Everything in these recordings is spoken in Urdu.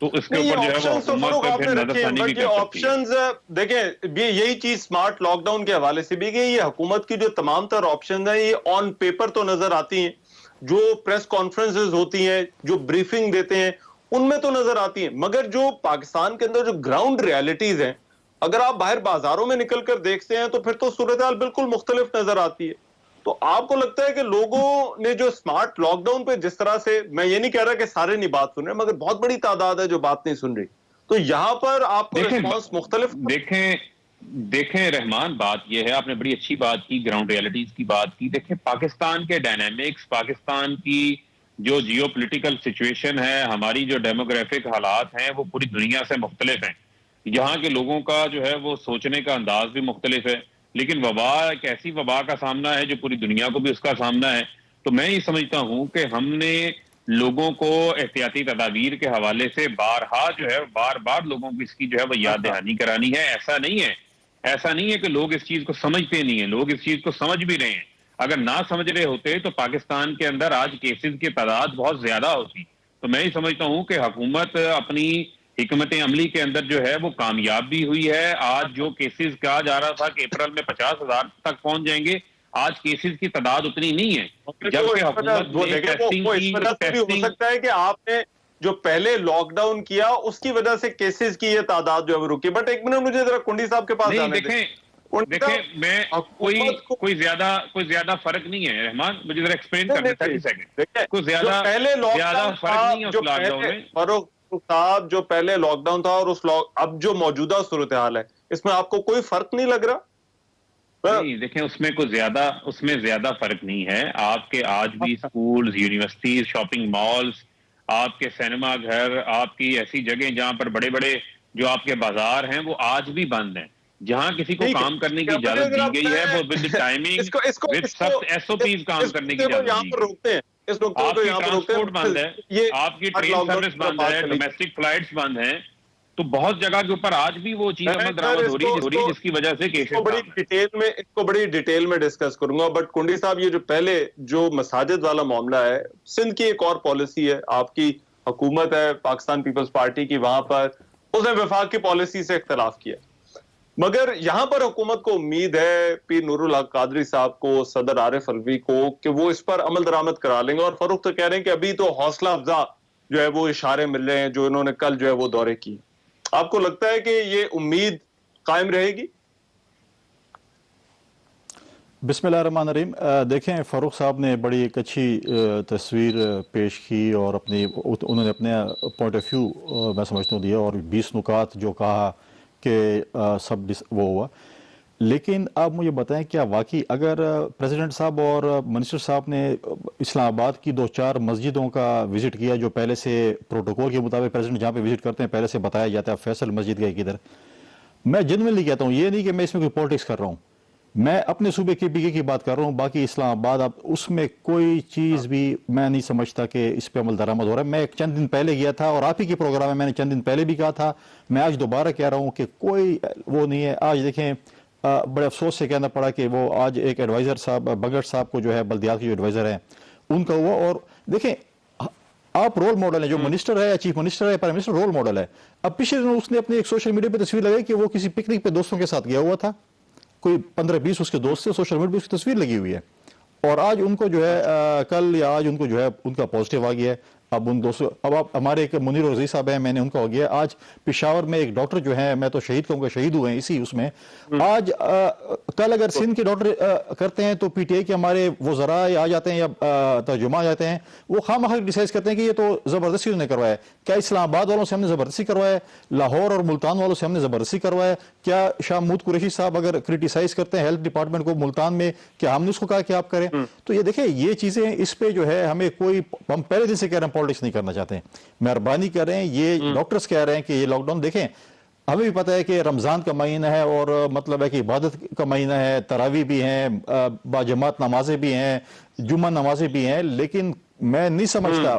تو اس کے نہیں، یہ اوپر جو ہے وہ آپشنز تو حکومت فروغ پہ آپ پھر نے نظر رکھے ہیں، ثانی بھی بٹ یہ کر سکتی ہے۔ آپشنز دیکھیں یہ یہی چیز سمارٹ لاک ڈاؤن کے حوالے سے بھی کہ یہ حکومت کی جو تمام تر آپشنز ہیں یہ آن پیپر تو نظر آتی ہیں، جو پریس کانفرنسز ہوتی ہیں، جو بریفنگ دیتے ہیں، ان میں تو نظر آتی ہیں، مگر جو پاکستان کے اندر جو گراؤنڈ ریالٹیز ہیں، اگر آپ باہر بازاروں میں نکل کر دیکھتے ہیں تو پھر تو صورتحال بالکل مختلف نظر آتی ہے۔ تو آپ کو لگتا ہے کہ لوگوں نے جو سمارٹ لاک ڈاؤن پہ جس طرح سے، میں یہ نہیں کہہ رہا کہ سارے نہیں بات سن رہے مگر بہت بڑی تعداد ہے جو بات نہیں سن رہی، تو یہاں پر آپ کو دیکھیں ریسپانس مختلف دیکھیں رحمان، بات یہ ہے، آپ نے بڑی اچھی بات کی، گراؤنڈ ریالٹیز کی بات کی۔ دیکھیں پاکستان کے ڈائنامکس، پاکستان کی جو جیو پولیٹیکل سچویشن ہے، ہماری جو ڈیموگرافک حالات ہیں وہ پوری دنیا سے مختلف ہیں۔ یہاں کے لوگوں کا جو ہے وہ سوچنے کا انداز بھی مختلف ہے، لیکن وبا ایک ایسی وبا کا سامنا ہے جو پوری دنیا کو بھی اس کا سامنا ہے۔ تو میں یہ سمجھتا ہوں کہ ہم نے لوگوں کو احتیاطی تدابیر کے حوالے سے بارہا جو ہے بار بار لوگوں کو اس کی جو ہے وہ یاد دہانی کرانی ہے۔ ایسا نہیں ہے کہ لوگ اس چیز کو سمجھتے نہیں ہیں، لوگ اس چیز کو سمجھ بھی رہے ہیں۔ اگر نہ سمجھ رہے ہوتے تو پاکستان کے اندر آج کیسز کی تعداد بہت زیادہ ہوتی۔ تو میں یہ سمجھتا ہوں کہ حکومت اپنی حکمت عملی کے اندر جو ہے وہ کامیاب بھی ہوئی ہے۔ آج جو کیسز کہا جا رہا تھا کہ اپریل میں 50,000 تک پہنچ جائیں گے، آج کیسز کی تعداد اتنی نہیں ہے۔ جبکہ حکومت نے ٹیسٹنگ وہ اس وجہ سے بھی ہو سکتا ہے کہ آپ نے جو پہلے لاک ڈاؤن کیا اس کی وجہ سے کیسز کی یہ تعداد جو ہے وہ رکی۔ بٹ ایک منٹ مجھے ذرا کنڈی صاحب کے پاس جانے دیں۔ دیکھیں میں کوئی زیادہ فرق نہیں ہے رحمان، مجھے ذرا ایکسپلین کرنے 30 سیکنڈ۔ کوئی زیادہ فرق نہیں ہے اس لاک ڈاؤن میں۔ فاروق صاحب جو پہلے لاک ڈاؤن تھا اور اب جو موجودہ صورتحال ہے اس میں آپ کو کوئی فرق نہیں لگ رہا؟ نہیں دیکھیں اس میں زیادہ فرق نہیں ہے۔ آپ کے آج بھی سکولز، یونیورسٹیز، شاپنگ مالز، آپ کے سینما گھر، آپ کی ایسی جگہیں جہاں پر بڑے بڑے جو آپ کے بازار ہیں وہ آج بھی بند ہیں۔ جہاں کسی کو کام کرنے کی اجازت دی گئی ہے وہ ود ٹائمنگ، ود سخت SOPs کام کرنے کی اجازت دی گئی ہے۔ آپ کی ٹرانسپورٹ بند ہے، آپ کی ٹرین سروس بند ہے، ڈومیسٹک فلائٹس بند ہیں۔ تو بہت جگہ کے اوپر آج بھی وہ چیز عمل درآمد ہو رہی ہے جس کی وجہ سے اس کو بڑی ڈیٹیل میں ڈسکس کروں گا۔ بٹ کنڈی صاحب یہ جو پہلے جو مساجد والا معاملہ ہے، سندھ کی ایک اور پالیسی ہے، آپ کی حکومت ہے پاکستان پیپلز پارٹی کی، وہاں پر اس نے وفاق کی پالیسی سے اختلاف کیا، مگر یہاں پر حکومت کو امید ہے پیر نور الحق قادری صاحب کو، صدر عارف الوی کو، کہ وہ اس پر عمل درآمد کرا لیں گے۔ اور فاروق تو کہہ رہے ہیں کہ ابھی تو حوصلہ افزا جو ہے وہ اشارے مل رہے ہیں جو انہوں نے کل جو ہے وہ دورے کی۔ آپ کو لگتا ہے کہ یہ امید قائم رہے گی؟ بسم اللہ الرحمن الرحیم۔ دیکھیں فاروق صاحب نے بڑی ایک اچھی تصویر پیش کی اور انہوں نے اپنے پوائنٹ آف ویو میں سمجھتا ہوں دیا، اور 20 نکات جو کہا کہ سب وہ ہوا۔ لیکن آپ مجھے بتائیں کیا واقعی اگر پریزیڈنٹ صاحب اور منسٹر صاحب نے اسلام آباد کی 2-4 مسجدوں کا وزٹ کیا جو پہلے سے پروٹوکول کے مطابق پریزیڈنٹ جہاں پہ وزٹ کرتے ہیں پہلے سے بتایا جاتا ہے، فیصل مسجد گئے کدھر، میں جنرلی کہتا ہوں، یہ نہیں کہ میں اس میں کوئی پالیٹکس کر رہا ہوں، میں اپنے صوبے کے PK کی بات کر رہا ہوں، باقی اسلام آباد اب اس میں کوئی چیز بھی میں نہیں سمجھتا کہ اس پہ عمل درآمد ہو رہا ہے۔ میں چند دن پہلے گیا تھا اور آپ ہی کے پروگرام میں میں نے چند دن پہلے بھی کہا تھا، میں آج دوبارہ کہہ رہا ہوں کہ کوئی وہ نہیں ہے۔ آج دیکھیں بڑے افسوس سے کہنا پڑا کہ وہ آج ایک ایڈوائزر صاحب بگٹ صاحب کو جو ہے بلدیات کے جو ایڈوائزر ہیں ان کا ہوا، اور دیکھیں آپ رول ماڈل ہیں، جو منسٹر ہے یا چیف منسٹر ہے، پرائم منسٹر رول ماڈل ہے۔ اب پچھلے دنوں اس نے اپنے ایک سوشل میڈیا پہ تصویر لگائی کہ وہ کسی پکنک پہ دوستوں کے ساتھ گیا ہوا تھا، کوئی 15-20 اس کے دوست سے، سوشل میڈیا پہ اس کی تصویر لگی ہوئی ہے، اور آج ان کو جو ہے کل یا آج ان کو جو ہے ان کا پازیٹیو آ گیا ہے۔ اب ان دوستوں، اب آپ ہمارے ایک منیر رضی صاحب ہیں، میں نے ان کا ہو گیا آج پشاور میں ایک ڈاکٹر جو ہیں، میں تو شہید کہوں گا، شہید ہوئے ہیں اسی اس میں۔ آج کل اگر سندھ کے ڈاکٹر کرتے ہیں تو PTI کے ہمارے وزراء آ جاتے ہیں یا ترجمہ آ جاتے ہیں، وہ خواہ مخواہ ڈیسائز کرتے ہیں کہ یہ تو زبردستی انہوں نے کروایا ہے۔ کیا اسلام آباد والوں سے ہم نے زبردستی کروایا ہے؟ لاہور اور ملتان والوں سے ہم نے زبردستی کروایا ہے؟ کیا شاہ محمود قریشی صاحب اگر کرٹیسائز کرتے ہیں ہیلتھ ڈپارٹمنٹ کو ملتان میں، کیا ہم نے اس کو کہا کہ آپ کریں؟ تو یہ دیکھیں یہ چیزیں اس پہ جو ہے ہمیں کوئی، ہم پہلے دن سے کہہ رہے ہیں پالیٹکس نہیں کرنا چاہتے ہیں، مہربانی کر رہے ہیں، یہ ڈاکٹرز کہہ رہے ہیں کہ یہ لاک ڈاؤن، دیکھیں ہمیں بھی پتہ ہے کہ رمضان کا مہینہ ہے اور مطلب ہے کہ عبادت کا مہینہ ہے، تراویح بھی ہیں، باجماعت نمازیں بھی ہیں، جمعہ نمازیں بھی ہیں، لیکن میں نہیں سمجھتا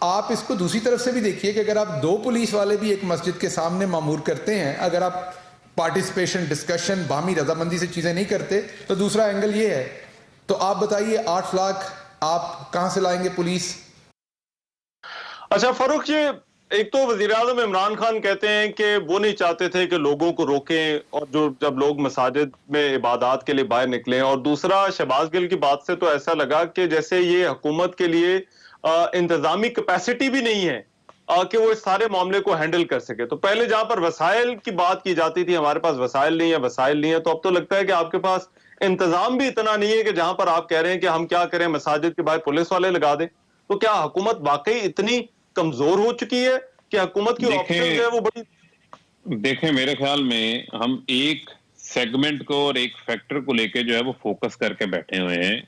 آپ اس کو دوسری طرف سے بھی دیکھیے کہ اگر آپ 2 پولیس والے بھی ایک مسجد کے سامنے مامور کرتے ہیں، اگر آپ پارٹیسپیشن، ڈسکشن، باہمی رضامندی سے چیزیں نہیں کرتے، تو دوسرا اینگل یہ ہے، تو آپ بتائیے 8 لاکھ آپ کہاں سے لائیں گے پولیس؟ اچھا فاروق جی، ایک تو وزیر اعظم عمران خان کہتے ہیں کہ وہ نہیں چاہتے تھے کہ لوگوں کو روکیں اور جب لوگ مساجد میں عبادات کے لیے باہر نکلیں، اور دوسرا شہباز گل کی بات سے تو ایسا لگا کہ جیسے یہ حکومت کے لیے انتظامی کیپیسٹی بھی نہیں ہے کہ وہ اس سارے معاملے کو ہینڈل کر سکے. تو پہلے جہاں پر وسائل کی بات کی جاتی تھی، ہمارے پاس وسائل نہیں ہے، تو اب تو لگتا ہے کہ آپ کے پاس انتظام بھی اتنا نہیں ہے کہ جہاں پر آپ کہہ رہے ہیں کہ ہم کیا کریں، مساجد کے باہر پولیس والے لگا دیں. تو کیا حکومت واقعی اتنی کمزور ہو چکی ہے کہ حکومت کی آپشن جو ہے وہ بڑی؟ دیکھیں میرے خیال میں ہم ایک سیگمنٹ کو اور ایک فیکٹر کو لے کے جو ہے وہ فوکس کر کے بیٹھے ہوئے ہیں.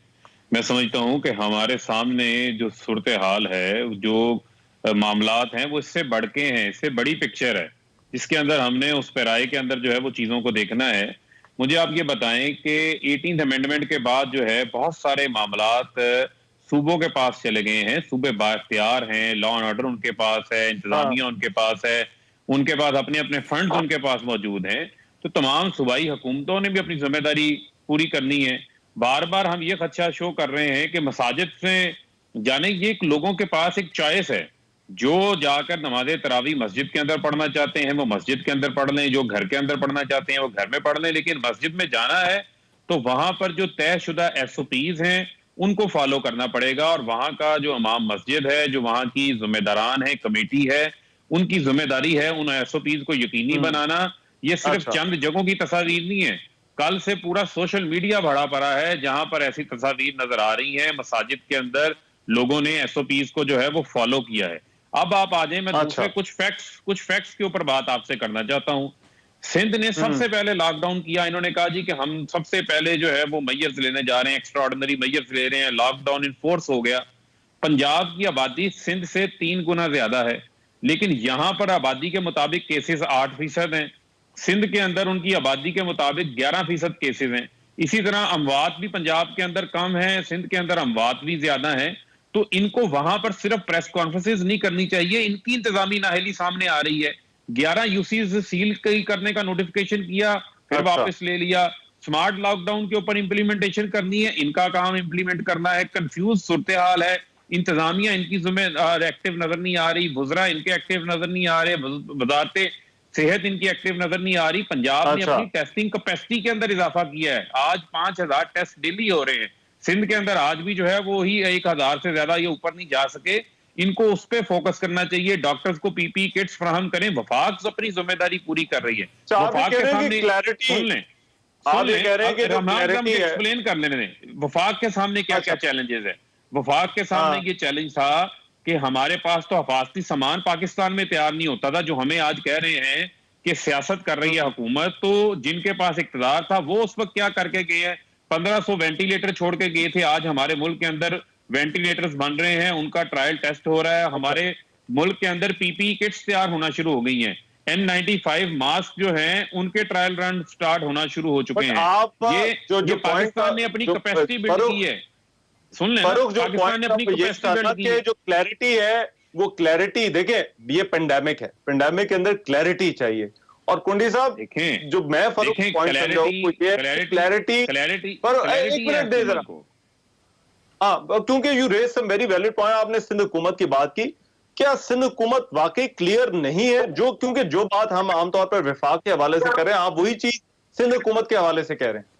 میں سمجھتا ہوں کہ ہمارے سامنے جو صورتحال ہے، جو معاملات ہیں، وہ اس سے بڑھ کے ہیں، اس سے بڑی پکچر ہے جس کے اندر ہم نے اس پیرائے کے اندر جو ہے وہ چیزوں کو دیکھنا ہے. مجھے آپ یہ بتائیں کہ 18th امینڈمنٹ کے بعد جو ہے بہت سارے معاملات صوبوں کے پاس چلے گئے ہیں، صوبے بااختیار ہیں، لا اینڈ آرڈر ان کے پاس ہے، انتظامیہ ان کے پاس ہے، ان کے پاس اپنے اپنے فنڈز ان کے پاس موجود ہیں. تو تمام صوبائی حکومتوں نے بھی اپنی ذمہ داری پوری کرنی ہے. بار بار ہم یہ خدشہ شو کر رہے ہیں کہ مساجد سے جانے، یہ ایک لوگوں کے پاس ایک چوائس ہے. جو جا کر نماز تراویح مسجد کے اندر پڑھنا چاہتے ہیں وہ مسجد کے اندر پڑھ لیں، جو گھر کے اندر پڑھنا چاہتے ہیں وہ گھر میں پڑھ لیں، لیکن مسجد میں جانا ہے تو وہاں پر جو طے شدہ SOPs ہیں ان کو فالو کرنا پڑے گا، اور وہاں کا جو امام مسجد ہے، جو وہاں کی ذمہ داران ہے، کمیٹی ہے، ان کی ذمہ داری ہے ان SOPs کو یقینی بنانا. یہ صرف چند جگہوں کی تصاویر نہیں ہے، کل سے پورا سوشل میڈیا بھرا پڑا ہے جہاں پر ایسی تصاویر نظر آ رہی ہیں مساجد کے اندر لوگوں نے SOPs کو جو ہے وہ فالو کیا ہے. اب آپ آ جائیں، میں دوسرے کچھ فیکٹس کے اوپر بات آپ سے کرنا چاہتا ہوں. سندھ نے سب سے پہلے لاک ڈاؤن کیا. انہوں نے کہا جی کہ ہم سب سے پہلے جو ہے وہ میئرز لینے جا رہے ہیں، ایکسٹرا آرڈنری میئرز لے رہے ہیں. لاک ڈاؤن انفورس ہو گیا. پنجاب کی آبادی سندھ سے 3 گنا زیادہ ہے، لیکن یہاں پر آبادی کے مطابق کیسز 8% ہیں. سندھ کے اندر ان کی آبادی کے مطابق 11% کیسز ہیں. اسی طرح اموات بھی پنجاب کے اندر کم ہیں، سندھ کے اندر اموات بھی زیادہ ہیں. تو ان کو وہاں پر صرف پریس کانفرنسز نہیں کرنی چاہیے، ان کی انتظامی نااہلی سامنے آ رہی ہے. 11 UCs سیل کرنے کا نوٹیفیکیشن کیا، پھر واپس لے لیا. سمارٹ لاک ڈاؤن کے اوپر امپلیمنٹیشن کرنی ہے، ان کا کام امپلیمنٹ کرنا ہے. کنفیوز صورتحال ہے، انتظامیہ ان کی ذمہ ایکٹیو نظر نہیں آ رہی، وزراء ان کے ایکٹیو نظر نہیں آ رہے، وزارت صحت ان کی ایکٹیو نظر نہیں آ رہی. پنجاب نے اپنی ٹیسٹنگ کیپیسٹی کے اندر اضافہ کیا ہے، آج 5000 ٹیسٹ ڈیلی ہو رہے ہیں. سندھ کے اندر آج بھی جو ہے وہی 1000 سے زیادہ یہ اوپر نہیں جا سکے. ان کو اس پہ فوکس کرنا چاہیے، ڈاکٹرز کو PPE کٹس فراہم کریں. وفاق اپنی ذمہ داری پوری کر رہی ہے. وفاق کے سامنے سن لیں ایکسپلین کر لینے دیں وفاق کے سامنے کیا کیا چیلنجز ہے. وفاق کے سامنے یہ چیلنج تھا کہ ہمارے پاس تو حفاظتی سامان پاکستان میں تیار نہیں ہوتا تھا، جو ہمیں آج کہہ رہے ہیں کہ سیاست کر رہی ہے حکومت. تو جن کے پاس اقتدار تھا وہ اس وقت کیا کر کے گئے ہیں؟ 1500 وینٹیلیٹر چھوڑ کے گئے تھے. آج ہمارے ملک کے اندر وینٹیلیٹرز بن رہے ہیں، ان کا ٹرائل ٹیسٹ ہو رہا ہے. ہمارے ملک کے اندر PPE کٹس تیار ہونا شروع ہو گئی ہیں. N95 ماسک جو ہیں ان کے ٹرائل رن سٹارٹ ہونا شروع ہو چکے ہیں. یہ پاکستان نے اپنی کیپیسٹی بلڈ کی ہے. سن لیں پاکستان نے اپنی کیپیسٹی بلڈ کی ہے. جو کلیئرٹی ہے وہ کلیئرٹی، دیکھیں یہ پینڈیمک ہے، پینڈیمک کے اندر کلیئرٹی چاہیے. اور کنڈی صاحب جو میں فرق پوائنٹ سمجھ رہا ہوں کلیئرٹی پر ایک منٹ دے ذرا، ہاں کیونکہ you raise some very valid point. آپ نے سندھ حکومت کی بات کی، کیا سندھ حکومت واقعی کلیئر نہیں ہے؟ کیونکہ جو بات ہم عام طور پر وفاق کے حوالے سے کر رہے ہیں، آپ وہی چیز سندھ حکومت کے حوالے سے کہہ رہے ہیں.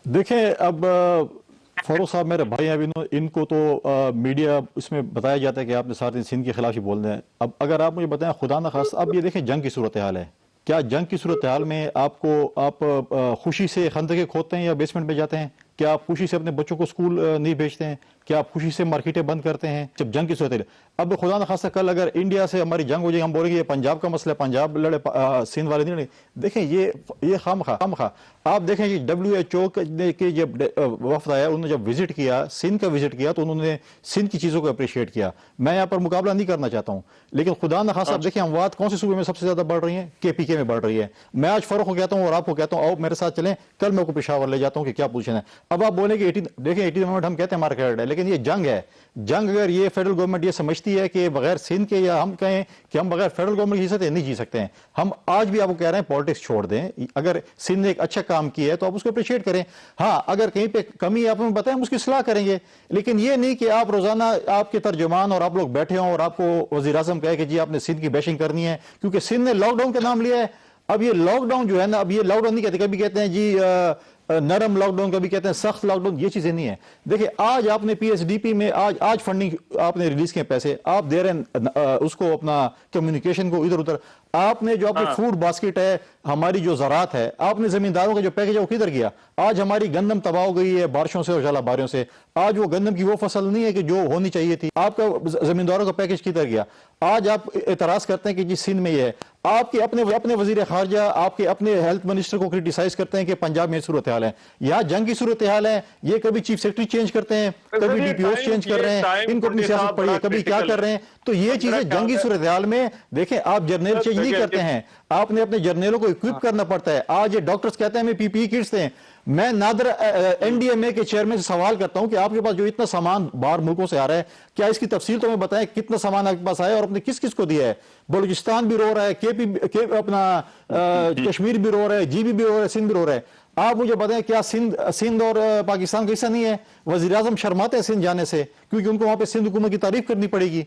دیکھیں اب فاروق صاحب میرے بھائی ہیں، ان کو تو میڈیا اس میں بتایا جاتا ہے کہ آپ نے سارے دن سندھ کے خلاف ہی بول رہے ہیں. اب اگر آپ مجھے بتائیں خدا نخواستہ، اب یہ دیکھیں جنگ کی صورتحال ہے، کیا جنگ کی صورتحال میں آپ خوشی سے خندقیں کھودتے ہیں یا بیسمنٹ میں جاتے ہیں؟ کیا آپ خوشی سے اپنے بچوں کو اسکول نہیں بھیجتے ہیں؟ کیا آپ خوشی سے مارکیٹیں بند کرتے ہیں جب جنگ کی صورت ہے؟ اب خدا نخواستہ کل اگر انڈیا سے ہماری جنگ ہو جائے، ہم بولیں گے یہ پنجاب کا مسئلہ ہے، پنجاب لڑے، سندھ والے نہیں لڑے. دیکھیں یہ خامخواہ آپ دیکھیں کہ WHO کے جب وفد آیا، انہوں نے جب وزٹ کیا، سندھ کا وزٹ کیا، تو انہوں نے سندھ کی چیزوں کو اپریشیٹ کیا. میں یہاں پر مقابلہ نہیں کرنا چاہتا ہوں، لیکن خدا نخواستہ آپ دیکھیں اموات کون سے صوبے میں سب سے زیادہ بڑھ رہی ہیں؟ KPK میں بڑھ رہی ہے. میں آج فاروق کو کہتا ہوں اور آپ کو کہتا ہوں آؤ میرے ساتھ چلیں، کل میں کو پشاور لے جاتا ہوں کہ کیا پوزیشن ہے. اب آپ بولیں کہ دیکھیں 18 امینڈمنٹ ہم کہتے ہیں ہمارا کریڈٹ ہے، لیکن یہ جنگ ہے. جنگ اگر یہ فیڈرل گورنمنٹ یہ سمجھتی ہے کہ بغیر سندھ کے یا ہم کہیں کہ ہم بغیر فیڈرل گورنمنٹ کی حصت نہیں جی سکتے ہیں. ہم آج بھی آپ کو کہہ رہے ہیں پالیٹکس چھوڑ دیں. اگر سندھ نے ایک اچھا کام کیا ہے تو آپ اس کو اپریشیٹ کریں. ہاں اگر کہیں پہ کمی آپ ہمیں بتائیں ہم اس کی اصلاح کریں گے. لیکن یہ نہیں کہ آپ روزانہ آپ کے ترجمان اور آپ لوگ بیٹھے ہوں اور آپ کو وزیر اعظم کہے کہ جی آپ نے سندھ کی بیشنگ کرنی ہے کیونکہ سندھ نے لاک ڈاؤن کا نام لیا ہے. اب یہ لاک ڈاؤن جو ہے نا, اب یہ لاک ڈاؤن نہیں کہتے, کبھی کہتے ہیں جی نرم لاک ڈاؤن, کبھی کہتے ہیں سخت لاک ڈاؤن. یہ چیزیں نہیں ہیں. دیکھیں آج آپ نے پی ایس ڈی پی میں آج فنڈنگ آپ نے ریلیز کیے پیسے, آپ دے رہے ہیں اس کو اپنا کمیونیکیشن کو ادھر ادھر. آپ نے جو اپنی فوڈ باسکٹ ہے, ہماری جو زراعت ہے, آپ نے زمینداروں کا جو پیکج ہے وہ کدھر گیا؟ آج ہماری گندم تباہ ہو گئی ہے بارشوں سے اور ژالہ باریوں سے. آج وہ گندم کی وہ فصل نہیں ہے کہ جو ہونی چاہیے تھی. آپ کا زمینداروں کا پیکج کدھر گیا؟ آج آپ اعتراض کرتے ہیں کہ جی سندھ میں یہ ہے. آپ کے اپنے وزیر خارجہ آپ کے اپنے ہیلتھ منسٹر کو کرٹیسائز کرتے ہیں کہ پنجاب میں صورتحال ہے. یہاں جنگ کی صورتحال ہے. یہ کبھی چیف سیکرٹری چینج کرتے ہیں, کبھی ڈی پی اوز چینج کر رہے ہیں, ان کو اپنی سیاست پڑھی ہے, کبھی کیا کر رہے ہیں. تو یہ چیزیں جنگی صورتحال میں دیکھیں آپ جرنیل چینج نہیں کرتے ہیں, آپ نے اپنے جرنیلوں کو اکوپ کرنا پڑتا ہے. آج یہ ڈاکٹرز کہتے ہیں ہمیں پی پی ای کٹس دیں. میں نادر این ڈی ایم اے کے چیئرمین سے سوال کرتا ہوں کہ آپ کے پاس جو اتنا سامان باہر ملکوں سے آ رہا ہے, کیا اس کی تفصیل تو ہمیں بتائیں کتنا سامان آپ کے پاس آیا اور اپنے کس کس کو دیا ہے؟ بلوچستان بھی رو رہا ہے, اپنا کشمیر بھی رو رہا ہے, جی بھی رو رہا ہے, سندھ بھی رو رہا ہے. آپ مجھے بتائیں کیا سندھ اور پاکستان کا حصہ نہیں ہے؟ وزیر اعظم شرماتے ہیں سندھ جانے سے کیونکہ ان کو وہاں پہ سندھ حکومت کی تعریف کرنی پڑے گی.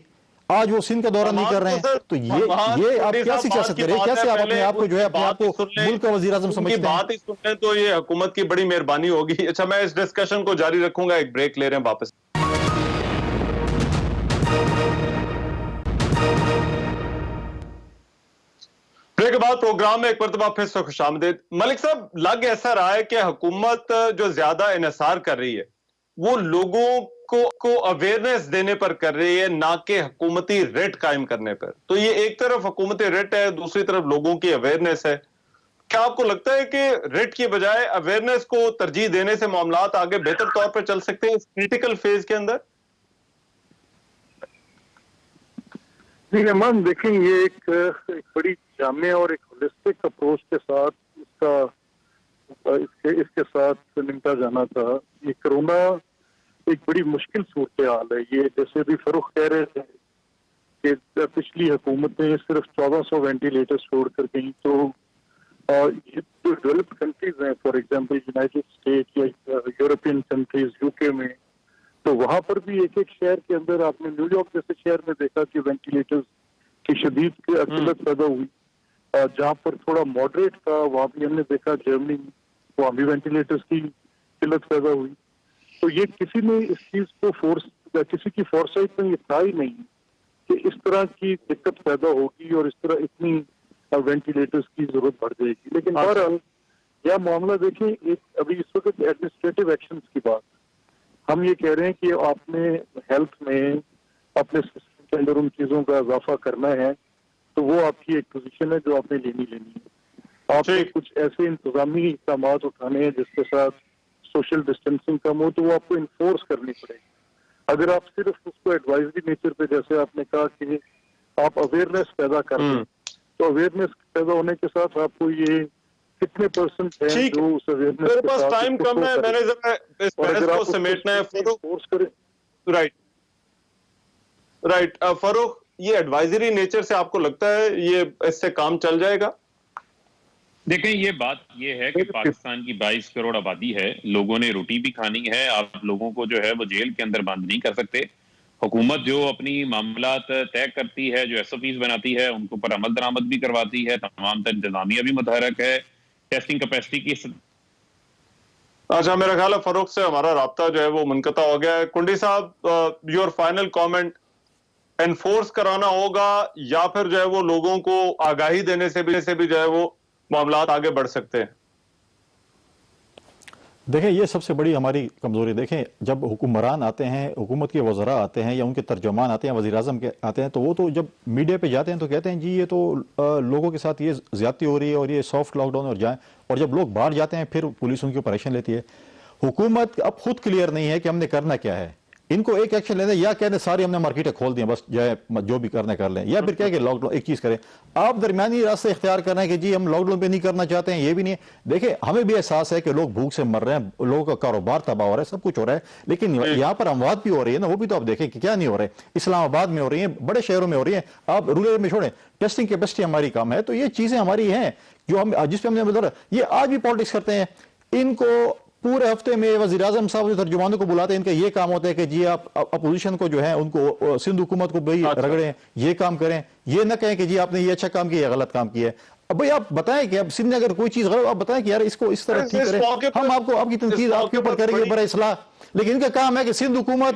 آج وہ سندھ کا دورہ نہیں کر رہے ہیں. تو یہ آپ کیسی سیاست کریں, کیسے آپ اپنے آپ کو جو ہے اپنے آپ کو ملک کا وزیر اعظم سمجھتے ہیں؟ بات ہی سن لیں تو یہ حکومت کی بڑی مہربانی ہوگی. اچھا میں اس ڈسکشن کو جاری رکھوں گا, ایک بریک لے رہے ہیں, واپس. بریک کے بعد پروگرام میں ایک مرتبہ پھر سے خوش آمدید. ملک صاحب, لگ ایسا رہا ہے کہ حکومت جو زیادہ انحصار کر رہی ہے وہ لوگوں کو اویئرنیس دینے پر کر رہی ہے, نہ کہ حکومتی ریٹ قائم کرنے پر. تو یہ ایک طرف حکومتی ریٹ ہے, دوسری طرف لوگوں کی اویئرنیس ہے. کیا آپ کو لگتا ہے کہ ریٹ کی بجائے اویئرنیس کو ترجیح دینے سے معاملات آگے بہتر طور پر چل سکتے ہیں اس کریٹیکل فیز کے اندر؟ جی رحمان, دیکھیں یہ ایک بڑی جامع اور ایک ہولسٹک اپروچ کے ساتھ اس کے ساتھ نمٹا جانا تھا. یہ کرونا ایک بڑی مشکل صورتحال ہے. یہ جیسے بھی فروخ کہہ رہے تھے کہ پچھلی حکومت نے صرف 1400 وینٹیلیٹر چھوڑ کر گئی, تو یہ جو ڈیولپڈ کنٹریز ہیں, فار ایگزامپل یونائٹیڈ اسٹیٹ یا یورپین کنٹریز, یو کے میں, تو وہاں پر بھی ایک ایک شہر کے اندر آپ نے نیو یارک جیسے شہر میں دیکھا کہ وینٹیلیٹرز کی شدید قلت پیدا ہوئی. جہاں پر تھوڑا ماڈریٹ تھا وہاں بھی ہم نے دیکھا جرمنی, وہاں بھی وینٹیلیٹرز کی قلت پیدا ہوئی. تو یہ کسی نے اس چیز کو کسی کی فورسائٹ میں یہ تھا ہی نہیں کہ اس طرح کی دقت پیدا ہوگی اور اس طرح اتنی وینٹیلیٹرز کی ضرورت بڑھ جائے گی. لیکن بہرحال یہ معاملہ دیکھیں, ایک ابھی اس وقت ایڈمنسٹریٹو ایکشنز کی بات, ہم یہ کہہ رہے ہیں کہ آپ نے ہیلتھ میں اپنے سسٹم کے اندر ان چیزوں کا اضافہ کرنا ہے, تو وہ آپ کی ایک پوزیشن ہے جو آپ نے لینی ہے. آپ نے کچھ ایسے انتظامی اقدامات اٹھانے ہیں جس کے ساتھ سوشل ڈسٹینسنگ کم ہو, تو وہ آپ کو انفورس کرنی پڑے گی. اگر آپ صرف اس کو ایڈوائزری نیچر پہ, جیسے آپ نے کہا کہ آپ اویئرنیس پیدا کر دیں, تو اویئرنیس پیدا ہونے کے ساتھ آپ کو یہ کتنے پرسنٹ ہیں جو اس اویئرنیس میرے پاس ٹائم کم ہے, میں نے ذرا اس بحث کو سمیٹنا ہے. فورس کریں. رائٹ فروخ, یہ ایڈوائزری نیچر سے آپ کو لگتا ہے یہ اس سے کام چل جائے گا؟ دیکھیں یہ بات یہ ہے کہ پاکستان کی 22 کروڑ آبادی ہے, لوگوں نے روٹی بھی کھانی ہے. آپ لوگوں کو جو ہے وہ جیل کے اندر بند نہیں کر سکتے. حکومت جو اپنی معاملات طے کرتی ہے, جو ایس او پیز بناتی ہے, ان کو پر عمل درآمد بھی کرواتی ہے, تمام تر انتظامیہ بھی متحرک ہے, ٹیسٹنگ کیپیسٹی کی. اچھا میرا خیال ہے فروخ سے ہمارا رابطہ جو ہے وہ منقطع ہو گیا ہے. کنڈی صاحب, یور فائنل کامنٹ, انفورس کرانا ہوگا یا پھر جو ہے وہ لوگوں کو آگاہی دینے سے بھی جو ہے وہ معاملات آگے بڑھ سکتے ہیں؟ دیکھیں یہ سب سے بڑی ہماری کمزوری. دیکھیں جب حکمران آتے ہیں, حکومت کے وزراء آتے ہیں یا ان کے ترجمان آتے ہیں, وزیر اعظم کے آتے ہیں, تو وہ تو جب میڈیا پہ جاتے ہیں تو کہتے ہیں جی یہ تو لوگوں کے ساتھ یہ زیادتی ہو رہی ہے اور یہ سافٹ لاک ڈاؤن اور جائیں, اور جب لوگ باہر جاتے ہیں پھر پولیس ان کی اوپر ایکشن لیتی ہے. حکومت اب خود کلیئر نہیں ہے کہ ہم نے کرنا کیا ہے. ان کو ایک ایکشن لینا یا کہنے ساری ہم نے مارکیٹیں کھول دی ہیں بس جو بھی کرنے کر لیں, یا پھر کہہ کہ لاک ڈاؤن ایک چیز کریں. آپ درمیانی راستے اختیار کرنا ہے کہ جی ہم لاک ڈاؤن پہ نہیں کرنا چاہتے ہیں, یہ بھی نہیں ہے. دیکھیں ہمیں بھی احساس ہے کہ لوگ بھوک سے مر رہے ہیں, لوگوں کا کاروبار تباہ ہو رہا ہے, سب کچھ ہو رہا ہے, لیکن یہاں پر اموات بھی ہو رہی ہے نا, وہ بھی تو آپ دیکھیں کہ کیا نہیں ہو رہا ہے. اسلام آباد میں ہو رہی ہیں, بڑے شہروں میں ہو رہی ہیں, آپ رورل میں چھوڑیں, ٹیسٹنگ کیپیسٹی ہماری کم ہے. تو یہ چیزیں ہماری ہیں جو ہم جس پہ ہم نے بتا, یہ آج بھی پالیٹکس کرتے ہیں. ان کو پورے ہفتے میں وزیر اعظم صاحب جو ترجمانوں کو بلاتے ہیں, ان کا یہ کام ہوتا ہے کہ جی آپ اپوزیشن کو جو ہے ان کو سندھ حکومت کو بھائی رگڑیں, یہ کام کریں, یہ نہ کہیں کہ جی آپ نے یہ اچھا کام کیا یا غلط کام کیا ہے. اب بھائی آپ بتائیں کہ اب سندھ نے اگر کوئی چیز غلط, آپ بتائیں کہ یار اس کو اس طرح ٹھیک کریں, ہم آپ کو آپ کی تنقید آپ کے اوپر کریں گے برائے اصلاح. لیکن ان کا کام ہے کہ سندھ حکومت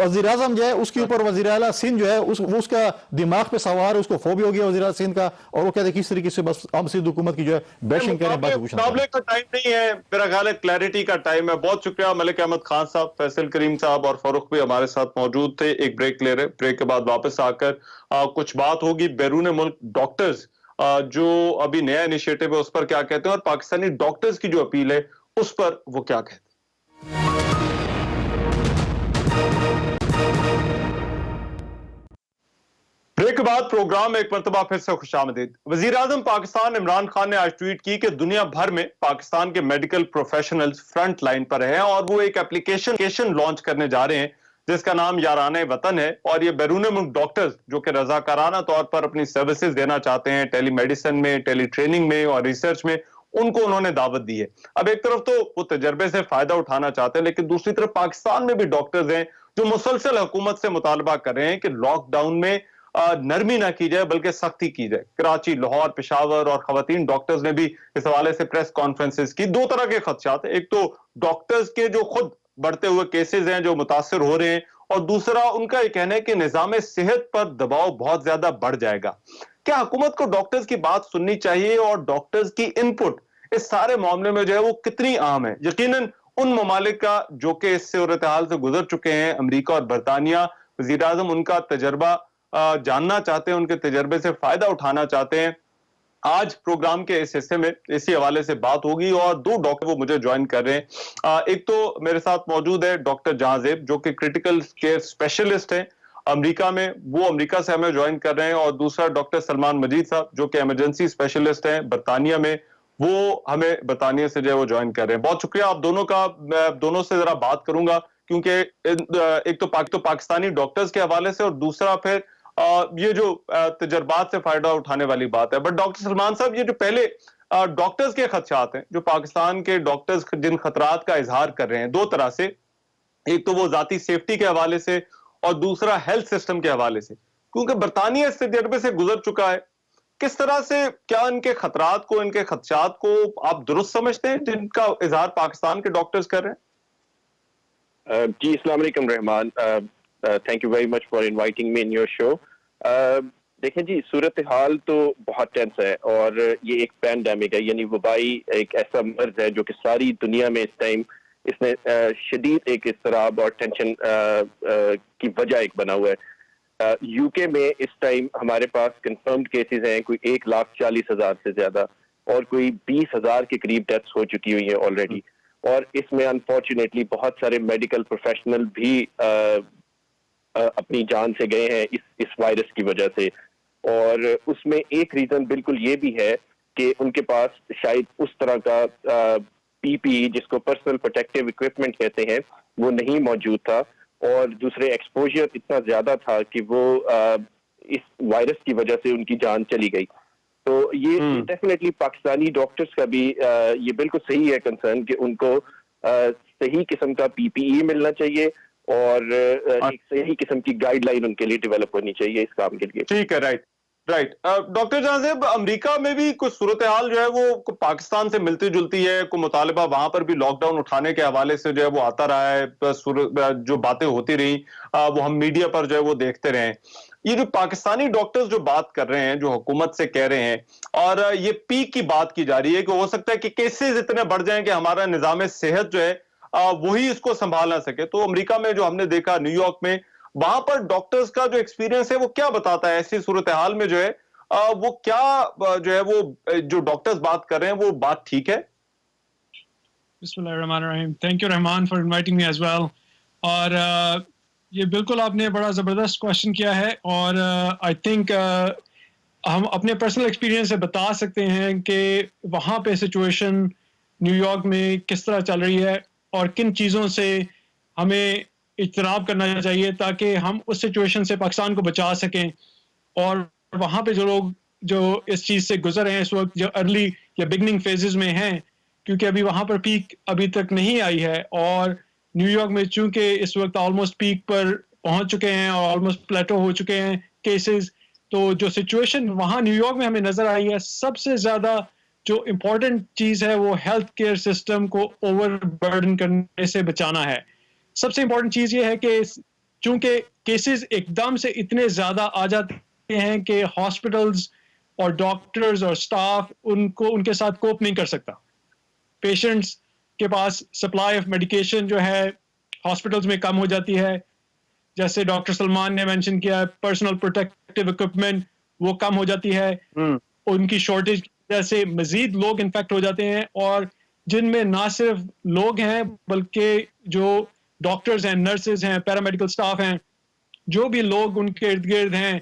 وزیر اعظم جو ہے اس کے اوپر وزیر اعلیٰ سندھ جو ہے اس کا دماغ پہ سوار ہے, اس کو فوبیا ہو گیا وزیر اعلیٰ سندھ کا, اور وہ کہتے ہیں کس طریقے سے بس ہم سندھ حکومت کی جو ہے بیشنگ کریں. مقابلے کا ٹائم نہیں ہے, میرا خیال ہے کلیئرٹی کا ٹائم ہے. بہت شکریہ ملک احمد خان صاحب, فیصل کریم صاحب اور فاروق بھی ہمارے ساتھ موجود تھے. ایک بریک لے رہے, بریک کے بعد واپس آ کر کچھ بات ہوگی بیرون ملک ڈاکٹرز جو ابھی نیا انیشیٹو ہے اس پر کیا کہتے ہیں, اور پاکستانی ڈاکٹرز کی جو اپیل ہے اس پر وہ کیا کہتے ہیں. بریک کے بعد پروگرام ایک مرتبہ پھر سے خوش آمدید. وزیر اعظم پاکستان عمران خان نے آج ٹویٹ کی کہ دنیا بھر میں پاکستان کے میڈیکل پروفیشنلز فرنٹ لائن پر ہیں اور وہ ایک اپلیکیشن لانچ کرنے جا رہے ہیں جس کا نام یارانہ وطن ہے, اور یہ بیرون ملک ڈاکٹرز جو کہ رضاکارانہ طور پر اپنی سروسز دینا چاہتے ہیں ٹیلی میڈیسن میں, ٹیلی ٹریننگ میں اور ریسرچ میں, ان کو انہوں نے دعوت دی ہے. اب ایک طرف تو وہ تجربے سے فائدہ اٹھانا چاہتے ہیں, لیکن دوسری طرف پاکستان میں بھی ڈاکٹرز ہیں جو مسلسل حکومت سے مطالبہ کر رہے ہیں کہ لاک ڈاؤن میں نرمی نہ کی جائے بلکہ سختی کی جائے. کراچی, لاہور, پشاور اور خواتین ڈاکٹرز نے بھی اس حوالے سے پریس کانفرنسز کی. دو طرح کے خدشات ہیں, ایک تو ڈاکٹرز کے جو خود بڑھتے ہوئے کیسز ہیں جو متاثر ہو رہے ہیں, اور دوسرا ان کا یہ کہنا ہے کہ نظام صحت پر دباؤ بہت زیادہ بڑھ جائے گا. کیا حکومت کو ڈاکٹرز کی بات سننی چاہیے, اور ڈاکٹرز کی ان پٹ اس سارے معاملے میں جو ہے وہ کتنی عام ہے؟ یقیناً ان ممالک کا جو کہ اس صورتحال سے گزر چکے ہیں, امریکہ اور برطانیہ, وزیر اعظم ان کا تجربہ جاننا چاہتے ہیں, ان کے تجربے سے فائدہ اٹھانا چاہتے ہیں. آج پروگرام کے اس حصے میں اسی حوالے سے بات ہوگی, اور دو ڈاکٹر وہ مجھے جوائن کر رہے ہیں. ایک تو میرے ساتھ موجود ہے ڈاکٹر جہاں زیب جو کہ کرٹیکل کیئر اسپیشلسٹ ہیں امریکہ میں, وہ امریکہ سے ہمیں جوائن کر رہے ہیں. اور دوسرا ڈاکٹر سلمان مجید صاحب جو کہ ایمرجنسی اسپیشلسٹ ہیں برطانیہ میں, وہ ہمیں برطانیہ سے جو ہے وہ جوائن کر رہے ہیں. بہت شکریہ آپ دونوں کا. میں دونوں سے ذرا بات کروں گا کیونکہ ایک تو پاکستانی ڈاکٹرز کے حوالے سے, اور دوسرا پھر یہ جو تجربات سے فائدہ اٹھانے والی بات ہے. بٹ ڈاکٹر سلمان صاحب, یہ جو پہلے ڈاکٹرز کے خدشات ہیں, جو پاکستان کے ڈاکٹرز جن خطرات کا اظہار کر رہے ہیں دو طرح سے, ایک تو وہ ذاتی سیفٹی کے حوالے سے اور دوسرا ہیلتھ سسٹم کے حوالے سے, کیونکہ برطانیہ اس تجربے سے گزر چکا ہے. کس طرح سے کیا ان کے خطرات کو, ان کے خدشات کو آپ درست سمجھتے ہیں جن کا اظہار پاکستان کے ڈاکٹرز کر رہے ہیں؟ جی السلام علیکم Rehman, thank you very much for inviting me in your show. دیکھیں جی, صورتحال تو بہت ٹینس ہے, اور یہ ایک پینڈیمک ہے, یعنی وبائی ایک ایسا مرض ہے جو کہ ساری دنیا میں اس ٹائم اس نے شدید ایک اضطراب اور ٹینشن کی وجہ ایک بنا ہوا ہے. یو کے میں اس ٹائم ہمارے پاس کنفرمڈ کیسز ہیں کوئی 1,40,000 سے زیادہ, اور کوئی 20,000 کے قریب ڈیتھس ہو چکی ہوئی ہیں آلریڈی. اور اس میں انفارچونیٹلی بہت سارے میڈیکل پروفیشنل بھی اپنی جان سے گئے ہیں اس وائرس کی وجہ سے. اور اس میں ایک ریزن بالکل یہ بھی ہے کہ ان کے پاس شاید اس طرح کا پی پی جس کو پرسنل پروٹیکٹیو اکوپمنٹ کہتے ہیں وہ نہیں موجود تھا, اور دوسرے ایکسپوجر اتنا زیادہ تھا کہ وہ اس وائرس کی وجہ سے ان کی جان چلی گئی. تو یہ ڈیفینیٹلی پاکستانی ڈاکٹرز کا بھی یہ بالکل صحیح ہے کنسرن کہ ان کو صحیح قسم کا پی پی ای ملنا چاہیے, اور ایک صحیح قسم کی گائیڈ لائن ان کے لیے ڈیولپ ہونی چاہیے اس کام کے لیے. ٹھیک ہے, رائٹ. ڈاکٹر جہاں زیب, امریکہ میں بھی کچھ صورتحال جو ہے وہ پاکستان سے ملتی جلتی ہے, کوئی مطالبہ وہاں پر بھی لاک ڈاؤن اٹھانے کے حوالے سے جو ہے وہ آتا رہا ہے, جو باتیں ہوتی رہی وہ ہم میڈیا پر جو ہے وہ دیکھتے رہے. یہ جو پاکستانی ڈاکٹرز جو بات کر رہے ہیں, جو حکومت سے کہہ رہے ہیں, اور یہ پیک کی بات کی جا رہی ہے کہ ہو سکتا ہے کہ کیسز اتنے بڑھ جائیں کہ ہمارا نظام صحت جو ہے وہی اس کو سنبھال نہ سکے. تو امریکہ میں جو ہم نے دیکھا, نیو یارک میں, وہاں پر ڈاکٹرز کا جو ایکسپیرینس ہے وہ کیا بتاتا ہے ایسی صورتحال میں جو ہے وہ کیا جو ہے وہ جو ڈاکٹرز بات کر رہے ہیں وہ بات ٹھیک ہے؟ بسم اللہ الرحمن الرحیم. Thank you Rahman for inviting me as well. اور یہ بالکل آپ نے بڑا زبردست کوشچن کیا ہے، اور آئی تھنک ہم اپنے پرسنل ایکسپیرینس سے بتا سکتے ہیں کہ وہاں پہ سچویشن نیو یارک میں کس طرح چل رہی ہے اور کن چیزوں سے ہمیں اجتناب کرنا چاہیے تاکہ ہم اس سچویشن سے پاکستان کو بچا سکیں. اور وہاں پہ جو لوگ جو اس چیز سے گزر رہے ہیں اس وقت، جو ارلی یا بگننگ فیزز میں ہیں، کیونکہ ابھی وہاں پر پیک ابھی تک نہیں آئی ہے، اور نیو یارک میں چونکہ اس وقت آلموسٹ پیک پر پہنچ چکے ہیں اور آلموسٹ پلیٹو ہو چکے ہیں کیسز، تو جو سچویشن وہاں نیو یارک میں ہمیں نظر آئی ہے، سب سے زیادہ جو امپورٹنٹ چیز ہے وہ ہیلتھ کیئر سسٹم کو اوور برڈن کرنے سے بچانا ہے. سب سے امپورٹنٹ چیز یہ ہے کہ چونکہ کیسز ایک دم سے اتنے زیادہ آ جاتے ہیں کہ ہاسپٹلز اور ڈاکٹرز اور سٹاف ان کے ساتھ کوپ نہیں کر سکتا. پیشنٹس کے پاس سپلائی آف میڈیکیشن جو ہے ہاسپٹلز میں کم ہو جاتی ہے، جیسے ڈاکٹر سلمان نے مینشن کیا، پرسنل پروٹیکٹیو اکوپمنٹ وہ کم ہو جاتی ہے، ان کی شارٹیج کی وجہ سے مزید لوگ انفیکٹ ہو جاتے ہیں، اور جن میں نہ صرف لوگ ہیں بلکہ جو ڈاکٹرز ہیں، نرسز ہیں، پیرامیڈیکل سٹاف ہیں، جو بھی لوگ ان کے ارد گرد ہیں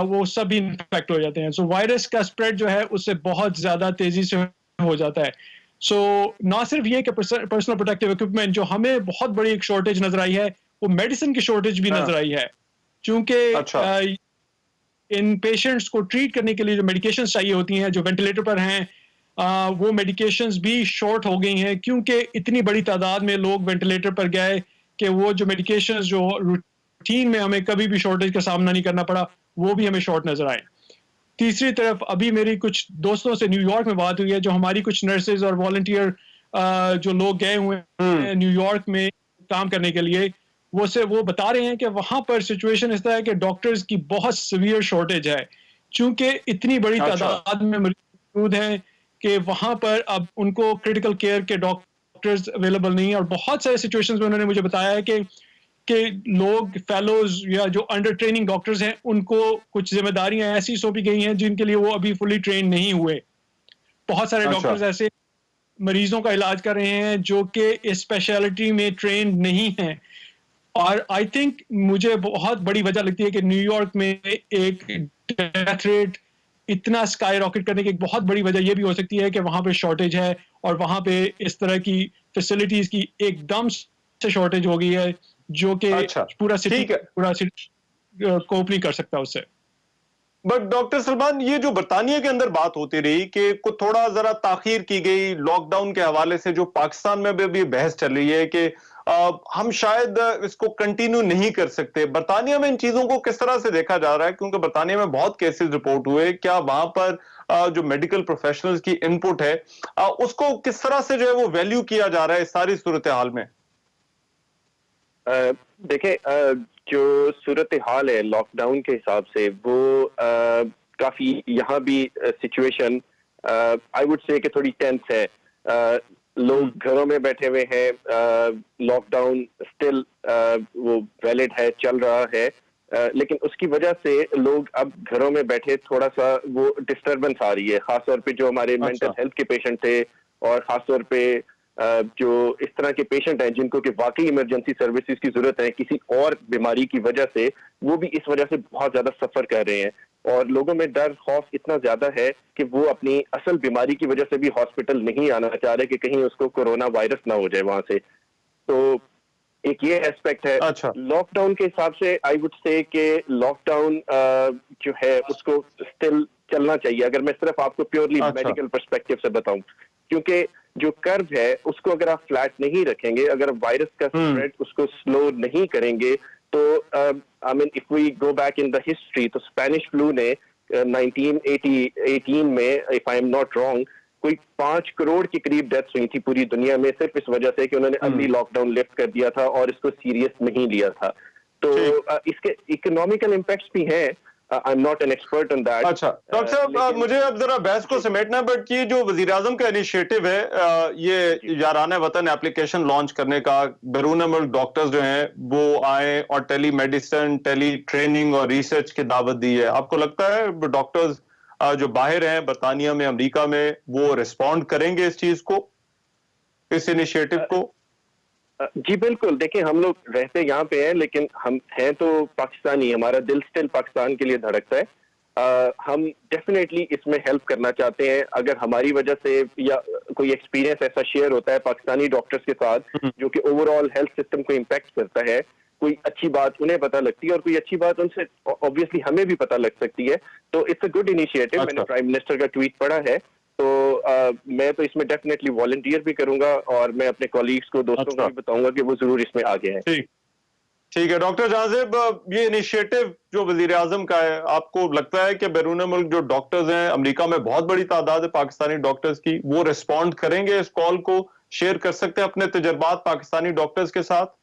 وہ سب انفیکٹ ہو جاتے ہیں. سو وائرس کا اسپریڈ جو ہے اس سے بہت زیادہ تیزی سے ہو جاتا ہے. سو نہ صرف یہ کہ پرسنل پروٹیکٹیو اکوپمنٹ جو ہمیں بہت بڑی ایک شارٹیج نظر آئی ہے، وہ میڈیسن کی شارٹیج بھی نظر آئی ہے، چونکہ ان پیشنٹس کو ٹریٹ کرنے کے لیے جو میڈیکیشنز چاہیے ہوتی ہیں، جو وینٹیلیٹر پر ہیں، وہ میڈیکیشنز بھی شارٹ ہو گئی ہیں، کیونکہ اتنی بڑی تعداد میں لوگ وینٹیلیٹر پر گئے کہ وہ جو میڈیکیشنز جو روٹین میں ہمیں کبھی بھی شارٹیج کا سامنا نہیں کرنا پڑا، وہ بھی ہمیں شارٹ نظر آئے. تیسری طرف ابھی میری کچھ دوستوں سے نیو یارک میں بات ہوئی ہے، جو ہماری کچھ نرسز اور والنٹیئر جو لوگ گئے ہوئے ہیں نیو یارک میں کام کرنے کے لیے، وہ بتا رہے ہیں کہ وہاں پر سچویشن اس طرح ہے کہ ڈاکٹرز کی بہت سیویئر شارٹیج ہے، چونکہ اتنی بڑی تعداد میں مریض موجود ہیں کہ وہاں پر اب ان کو کریٹیکل کیئر کے ڈاکٹرز اویلیبل نہیں ہیں. اور بہت سارے سچویشنز میں انہوں نے مجھے بتایا ہے کہ لوگ فیلوز یا جو انڈر ٹریننگ ڈاکٹرز ہیں ان کو کچھ ذمہ داریاں ایسی سونپی گئی ہیں جن کے لیے وہ ابھی فلی ٹرین نہیں ہوئے. بہت سارے ڈاکٹرز ایسے مریضوں کا علاج کر رہے ہیں جو کہ اس اسپیشلٹی میں ٹرینڈ نہیں ہیں. اور آئی تھنک مجھے بہت بڑی وجہ لگتی ہے کہ نیو یارک میں ایک ڈیتھ ریٹ اتنا اسکائی راکٹ کرنے کی ایک بہت بڑی وجہ یہ بھی ہو سکتی ہے کہ وہاں پہ شارٹیج ہے، اور وہاں پہ اس طرح کی فیسلٹیز کی ایک دم سے شارٹیج ہو گئی ہے جو کہ پورا سٹی کوپ نہیں کر سکتا اس سے. بٹ ڈاکٹر سلمان، یہ جو برطانیہ کے اندر بات ہوتی رہی کہ تھوڑا ذرا تاخیر کی گئی لاک ڈاؤن کے حوالے سے، جو پاکستان میں بھی ابھی بحث چل رہی ہے کہ ہم شاید اس کو کنٹینیو نہیں کر سکتے، برطانیہ میں ان چیزوں کو کس طرح سے دیکھا جا رہا ہے؟ کیونکہ برطانیہ میں بہت کیسز رپورٹ ہوئے، کیا وہاں پر جو میڈیکل پروفیشنلز کی ان پٹ ہے اس کو کس طرح سے جو ہے وہ ویلیو کیا جا رہا ہے اس ساری صورتحال میں؟ دیکھیں، جو صورتحال ہے لاک ڈاؤن کے حساب سے وہ کافی یہاں بھی سچویشن آئی وڈ سے کہ تھوڑی ٹینس ہے. لوگ گھروں میں بیٹھے ہوئے ہیں، لاک ڈاؤن اسٹل وہ ویلڈ ہے، چل رہا ہے، لیکن اس کی وجہ سے لوگ اب گھروں میں بیٹھے تھوڑا سا وہ ڈسٹربنس آ رہی ہے، خاص طور پہ جو ہمارے مینٹل ہیلتھ کے پیشنٹ تھے، اور خاص طور پہ جو اس طرح کے پیشنٹ ہیں جن کو کہ واقعی ایمرجنسی سروسز کی ضرورت ہے کسی اور بیماری کی وجہ سے، وہ بھی اس وجہ سے بہت زیادہ سفر کر رہے ہیں. اور لوگوں میں ڈر خوف اتنا زیادہ ہے کہ وہ اپنی اصل بیماری کی وجہ سے بھی ہاسپٹل نہیں آنا چاہ رہے کہ کہیں اس کو کورونا وائرس نہ ہو جائے وہاں سے. تو ایک یہ ایسپیکٹ ہے. لاک ڈاؤن کے حساب سے آئی وڈ سے کہ لاک ڈاؤن جو ہے اس کو اسٹل چلنا چاہیے، اگر میں صرف آپ کو پیورلی میڈیکل پرسپیکٹو سے بتاؤں، کیونکہ جو کرو ہے اس کو اگر آپ فلیٹ نہیں رکھیں گے، اگر وائرس کا اسپریڈ اس کو سلو نہیں کریں گے، تو I mean if we go back in the history تو اسپینش فلو نے 1918 میں if I am not wrong کوئی 5 کروڑ کے قریب ڈیتھس ہوئی تھی پوری دنیا میں، صرف اس وجہ سے کہ انہوں نے ارلی لاک ڈاؤن لفٹ کر دیا تھا اور اس کو سیریس نہیں لیا تھا. تو اس کے اکنامیکل امپیکٹس بھی ہیں. I'm not an expert on that. اچھا ڈاکٹر صاحب، مجھے اب ذرا بحث کو سمیٹنا، بٹ یہ جو وزیر اعظم کا انیشیٹو ہے، یہ یارانہ وطن اپلیکیشن لانچ کرنے کا، بیرون ملک ڈاکٹرز جو ہیں وہ آئیں اور ٹیلی میڈیسن، ٹیلی ٹریننگ اور ریسرچ کی دعوت دی ہے، آپ کو لگتا ہے ڈاکٹرز جو باہر ہیں برطانیہ میں، امریکہ میں، وہ ریسپونڈ کریں گے اس چیز کو، اس انیشیٹو کو؟ جی بالکل، دیکھیں ہم لوگ رہتے یہاں پہ ہیں لیکن ہم ہیں تو پاکستانی، ہمارا دل سٹل پاکستان کے لیے دھڑکتا ہے. ہم ڈیفینیٹلی اس میں ہیلپ کرنا چاہتے ہیں. اگر ہماری وجہ سے یا کوئی ایکسپیرینس ایسا شیئر ہوتا ہے پاکستانی ڈاکٹرز کے ساتھ جو کہ اوور آل ہیلتھ سسٹم کو امپیکٹ کرتا ہے، کوئی اچھی بات انہیں پتہ لگتی ہے اور کوئی اچھی بات ان سے obviously ہمیں بھی پتہ لگ سکتی ہے، تو اٹس اے گڈ انیشیٹو. میں نے پرائم منسٹر کا ٹویٹ پڑھا ہے، تو میں تو اس میں ڈیفینیٹلی والنٹیئر بھی کروں گا اور میں اپنے کولیگس کو، دوستوں کو بھی بتاؤں گا کہ وہ ضرور اس میں آگے ہیں. ٹھیک ہے ڈاکٹر جہاں زیب، یہ انیشیٹو جو وزیر اعظم کا ہے، آپ کو لگتا ہے کہ بیرون ملک جو ڈاکٹرز ہیں، امریکہ میں بہت بڑی تعداد ہے پاکستانی ڈاکٹرز کی، وہ ریسپونڈ کریں گے اس کال کو، شیئر کر سکتے ہیں اپنے تجربات پاکستانی ڈاکٹرز کے ساتھ؟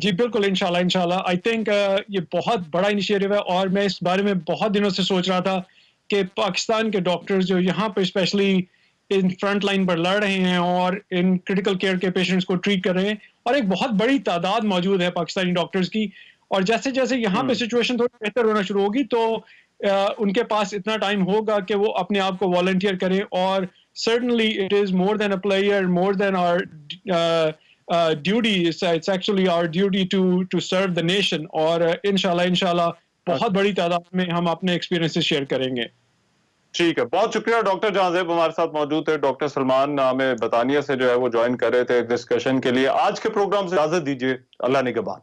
جی بالکل، انشاءاللہ آئی تھنک یہ بہت بڑا انیشیٹو ہے، اور میں اس بارے میں بہت دنوں سے سوچ رہا تھا کہ پاکستان کے ڈاکٹرز جو یہاں پہ اسپیشلی ان فرنٹ لائن پر لڑ رہے ہیں اور ان کریٹیکل کیئر کے پیشنٹس کو ٹریٹ کر رہے ہیں، اور ایک بہت بڑی تعداد موجود ہے پاکستانی ڈاکٹرز کی، اور جیسے جیسے یہاں پہ سچویشن تھوڑی بہتر ہونا شروع ہوگی تو ان کے پاس اتنا ٹائم ہوگا کہ وہ اپنے آپ کو والنٹیئر کریں. اور certainly it is more than a player, more than our duty. It's actually our duty to serve the nation. اور انشاءاللہ بہت بڑی تعداد میں ہم اپنے ایکسپیرینسز شیئر کریں گے. ٹھیک ہے، بہت شکریہ ڈاکٹر جہاں زیب ہمارے ساتھ موجود تھے. ڈاکٹر سلمان ہمیں برطانیہ سے جو ہے وہ جوائن کر رہے تھے ڈسکشن کے لیے. آج کے پروگرام سے اجازت دیجیے، اللہ نگہبان.